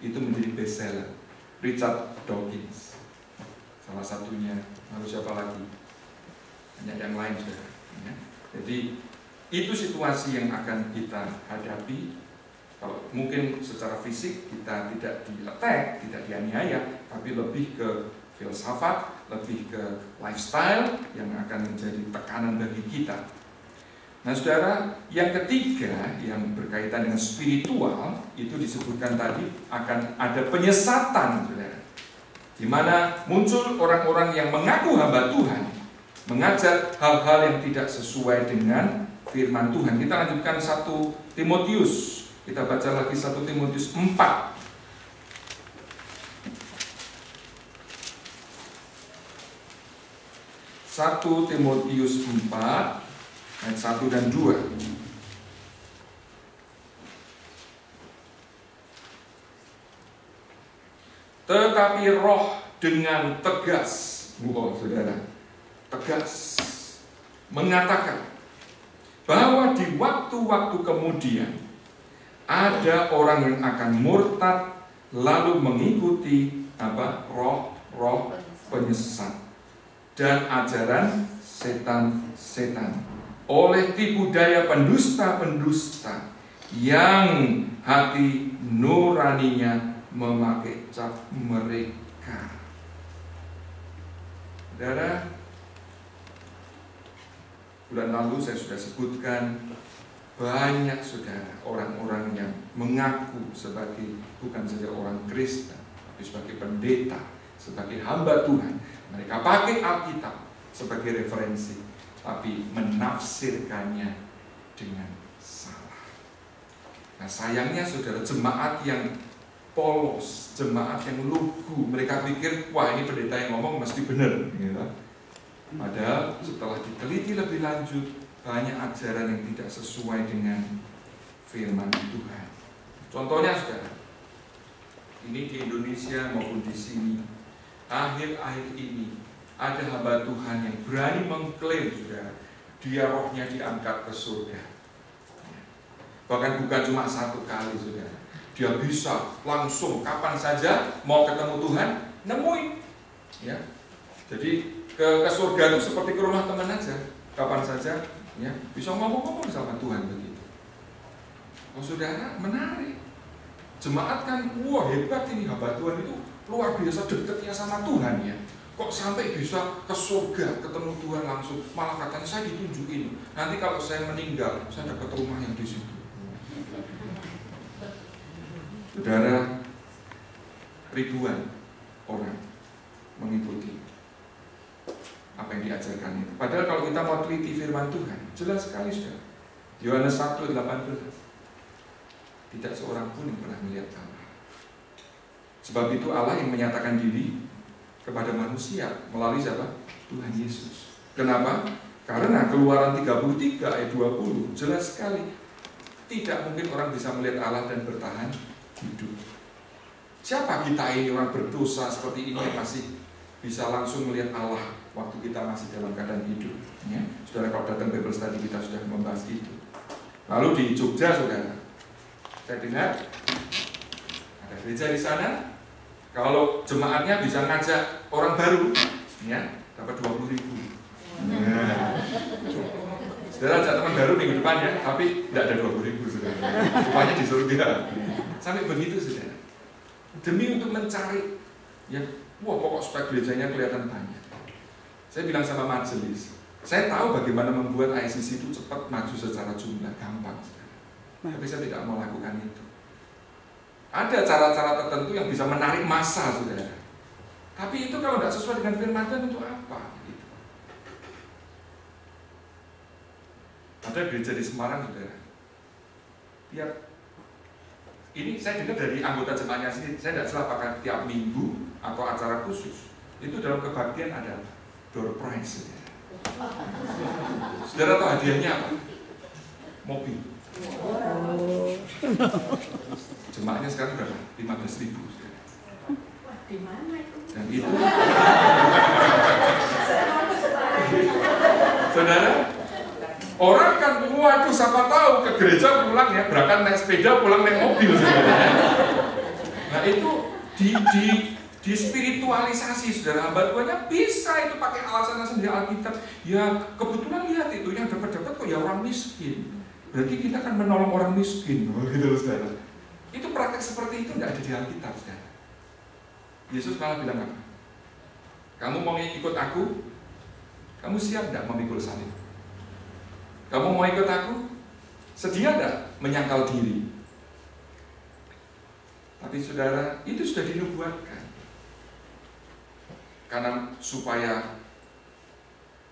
itu menjadi bestseller. Richard Dawkins salah satunya, lalu siapa lagi? Banyak yang lain juga. Ya. Jadi itu situasi yang akan kita hadapi. Kalau mungkin secara fisik kita tidak di-attack, tidak dianiaya, tapi lebih ke filsafat, lebih ke lifestyle yang akan menjadi tekanan bagi kita. Nah saudara, yang ketiga yang berkaitan dengan spiritual, itu disebutkan tadi akan ada penyesatan, saudara, di mana muncul orang-orang yang mengaku hamba Tuhan, mengajar hal-hal yang tidak sesuai dengan firman Tuhan. Kita lanjutkan 1 Timotius. Kita baca lagi 1 Timotius 4. 1 Timotius 4 ayat 1 dan 2. Tetapi roh dengan tegas, saudara, tegas mengatakan bahwa di waktu-waktu kemudian ada orang yang akan murtad lalu mengikuti roh penyesat dan ajaran setan-setan oleh tipu daya pendusta-pendusta yang hati nuraninya memakai cap mereka. Saudara, bulan lalu saya sudah sebutkan banyak saudara orang-orang yang mengaku sebagai bukan saja orang Kristen, tapi sebagai pendeta, sebagai hamba Tuhan. Mereka pakai Alkitab sebagai referensi, tapi menafsirkannya dengan salah. Nah sayangnya saudara, jemaat yang polos, jemaat yang lugu, mereka pikir wah ini pendeta yang ngomong mesti benar, gitu. Padahal setelah diteliti lebih lanjut, banyak ajaran yang tidak sesuai dengan firman Tuhan. Contohnya saudara, ini di Indonesia maupun di sini, akhir-akhir ini ada hamba Tuhan yang berani mengklaim saudara, dia rohnya diangkat ke surga. Bahkan bukan cuma 1 kali saudara, dia bisa langsung kapan saja mau ketemu Tuhan, nemuin. Ya, jadi ke surga itu seperti ke rumah teman aja, kapan saja ya bisa ngomong-ngomong sama Tuhan begitu. Oh saudara, menarik. Jemaat kan, wah hebat ini hamba Tuhan itu luar biasa dekatnya sama Tuhan ya. Kok sampai bisa ke surga ketemu Tuhan langsung? Malah katanya saya ditunjukin. Nanti kalau saya meninggal, saya dapat rumah yang di situ. Saudara, ribuan orang mengikuti apa yang diajarkan itu. Padahal kalau kita mau teliti firman Tuhan, jelas sekali sudah. Yohanes 1:18. Tidak seorang pun yang pernah melihat Allah. Sebab itu Allah yang menyatakan diri kepada manusia melalui siapa? Tuhan Yesus. Kenapa? Karena Keluaran 33 ayat 20 jelas sekali. Tidak mungkin orang bisa melihat Allah dan bertahan hidup. Siapa kita ini orang berdosa seperti ini yang masih bisa langsung melihat Allah waktu kita masih dalam keadaan hidup, ya. Saudara kalau datang Bible study kita sudah membahas itu. Lalu di Jogja saudara, saya dengar ada gereja di sana, kalau jemaatnya bisa ngajak orang baru, ya dapat 20.000. Nah, saudara ajak teman baru minggu depan ya, tapi tidak ada 20.000 saudara. Rupanya di surga. Sampai begitu saudara. Demi untuk mencari, ya, wah pokok supaya gerejanya kelihatan banyak. Saya bilang sama majelis, saya tahu bagaimana membuat ICC itu cepat maju secara jumlah, gampang. Tapi saya tidak mau lakukan itu. Ada cara-cara tertentu yang bisa menarik massa, saudara. Tapi itu kalau tidak sesuai dengan firman Tuhan untuk apa? Gitu. Ada gereja di Semarang, saudara. Ini saya dengar dari anggota jemaatnya sendiri. Saya tidak salah apakah tiap minggu atau acara khusus. Itu dalam kebaktian ada door prize, saudara. Saudara tahu hadiahnya apa? Mobil. Jemaahnya sekarang berapa? 15.000, saudara. Di mana itu? Dan itu, saudara, orang kan waduh Waduh, siapa tahu ke gereja pulang ya, berangkat naik sepeda, pulang naik mobil. Nah itu di spiritualisasi, saudara. Hamba Tuhannya bisa itu pakai alasan di Alkitab. Ya kebetulan lihat itu yang dapat kok ya orang miskin. Berarti kita akan menolong orang miskin, gitu saudara. Itu praktek seperti itu nggak ada di Alkitab, saudara. Yesus malah bilang apa? Kamu mau ikut aku? Kamu siap nggak memikul salib? Kamu mau ikut aku? Sedia nggak menyangkal diri? Tapi saudara, itu sudah dinubuatkan. Karena supaya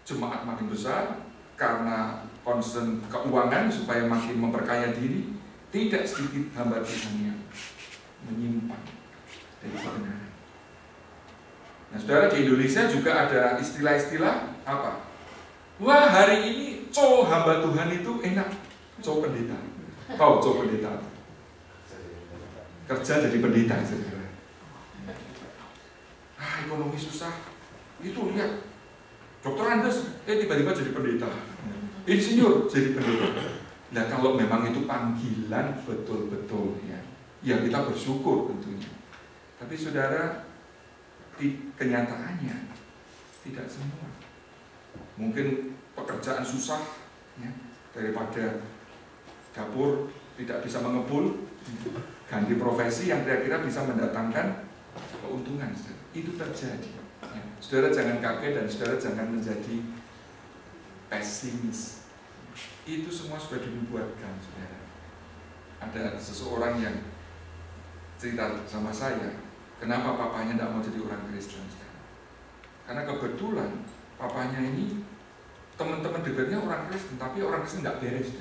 jemaat makin besar, karena concern keuangan supaya makin memperkaya diri, tidak sedikit hamba Tuhan yang menyimpang dari kebenaran. Nah, saudara, di Indonesia juga ada istilah-istilah apa? Wah, hari ini hamba Tuhan itu enak, pendeta. Tahu pendeta? Kerja jadi pendeta, saudara. Ekonomi susah. Itu lihat, Dokter Andes, tiba-tiba jadi pendeta. Insinyur jadi pendeta. Nah, kalau memang itu panggilan betul-betul ya kita bersyukur tentunya. Tapi saudara, di kenyataannya tidak semua. Mungkin pekerjaan susah ya, daripada dapur tidak bisa mengepul, ganti profesi yang kira-kira bisa mendatangkan keuntungan. Itu terjadi ya. Saudara jangan kaget dan saudara jangan menjadi pesimis. Itu semua sudah dibuatkan, saudara. Ada seseorang yang cerita sama saya, kenapa papanya tidak mau jadi orang Kristen? Karena kebetulan papanya ini teman-teman dekatnya orang Kristen, tapi orang Kristen nggak beres.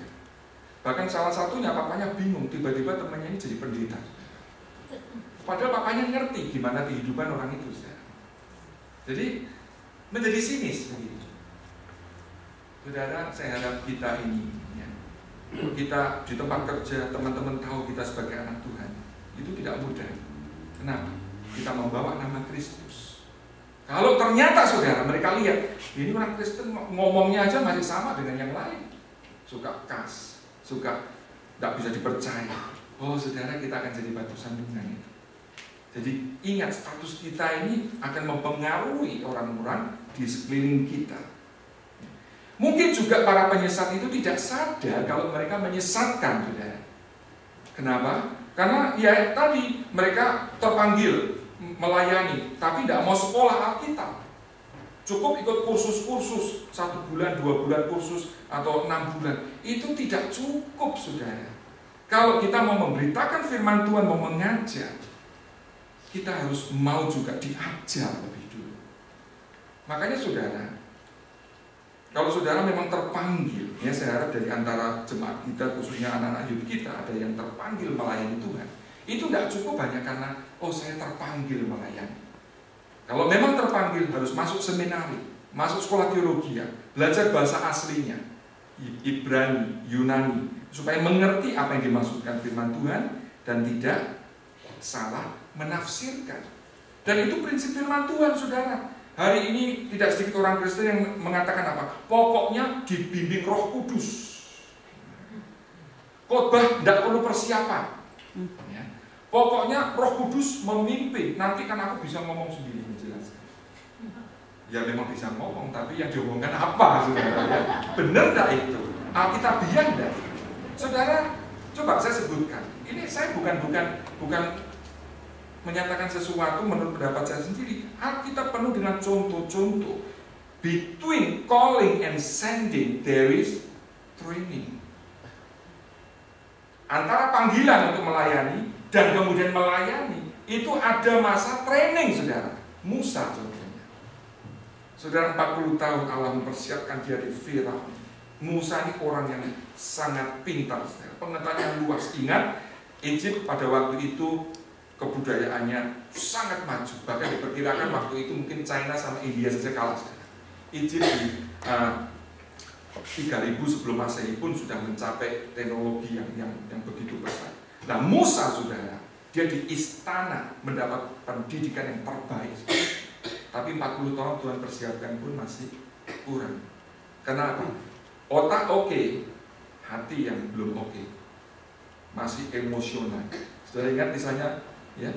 Bahkan salah satunya papanya bingung, tiba-tiba temannya ini jadi pendeta. Padahal papanya ngerti gimana kehidupan orang itu. Jadi menjadi sinis begitu. Saudara, saya harap kita ini, kita di tempat kerja, teman-teman tahu kita sebagai anak Tuhan, itu tidak mudah. Kenapa? Kita membawa nama Kristus. Kalau ternyata saudara mereka lihat ini orang Kristen ngomongnya aja masih sama dengan yang lain, suka kas, suka tidak bisa dipercaya. Oh saudara, kita akan jadi batu sandungan itu. Jadi ingat, status kita ini akan mempengaruhi orang-orang di sekeliling kita. Mungkin juga para penyesat itu tidak sadar kalau mereka menyesatkan, saudara. Kenapa? Karena ya tadi mereka terpanggil melayani, tapi tidak mau sekolah Alkitab. Cukup ikut kursus-kursus 1 bulan, 2 bulan kursus atau 6 bulan. Itu tidak cukup, saudara. Kalau kita mau memberitakan firman Tuhan, mau mengajar, kita harus mau juga diajar lebih dulu. Makanya saudara, kalau saudara memang terpanggil, ya saya harap dari antara jemaat kita, khususnya anak-anak youth kita, ada yang terpanggil melayani Tuhan. Itu tidak cukup hanya karena, oh saya terpanggil melayani. Kalau memang terpanggil, harus masuk seminari, masuk sekolah teologi, belajar bahasa aslinya, Ibrani, Yunani, supaya mengerti apa yang dimaksudkan firman Tuhan dan tidak salah menafsirkan. Dan itu prinsip firman Tuhan, saudara. Hari ini tidak sedikit orang Kristen yang mengatakan apa? Pokoknya dibimbing Roh Kudus. Khotbah tidak perlu persiapan. Ya. Pokoknya Roh Kudus memimpin. Nanti kan aku bisa ngomong sendiri, menjelaskan. Ya memang bisa ngomong, tapi yang diomongkan apa, saudara? Ya. Benar tidak itu? Alkitabiah tidak? Saudara, coba saya sebutkan. Ini saya bukan menyatakan sesuatu menurut pendapat saya sendiri. Alkitab penuh dengan contoh-contoh. Between calling and sending there is training. Antara panggilan untuk melayani dan kemudian melayani, itu ada masa training, saudara. Musa contohnya. Saudara, 40 tahun Allah mempersiapkan dia di Firaun. Musa ini orang yang sangat pintar, saudara. Pengetahuan luas. Ingat, Egypt pada waktu itu kebudayaannya sangat maju. Bahkan diperkirakan waktu itu mungkin China sama India saja kalah. Egypt di 3000 sebelum Masehi pun sudah mencapai teknologi yang begitu besar. Nah, Musa, saudara, dia di istana mendapat pendidikan yang terbaik. Tapi 40 tahun Tuhan persiapkan pun masih kurang. Kenapa? Otak oke, hati yang belum oke, masih emosional. Saudara ingat misalnya, ya,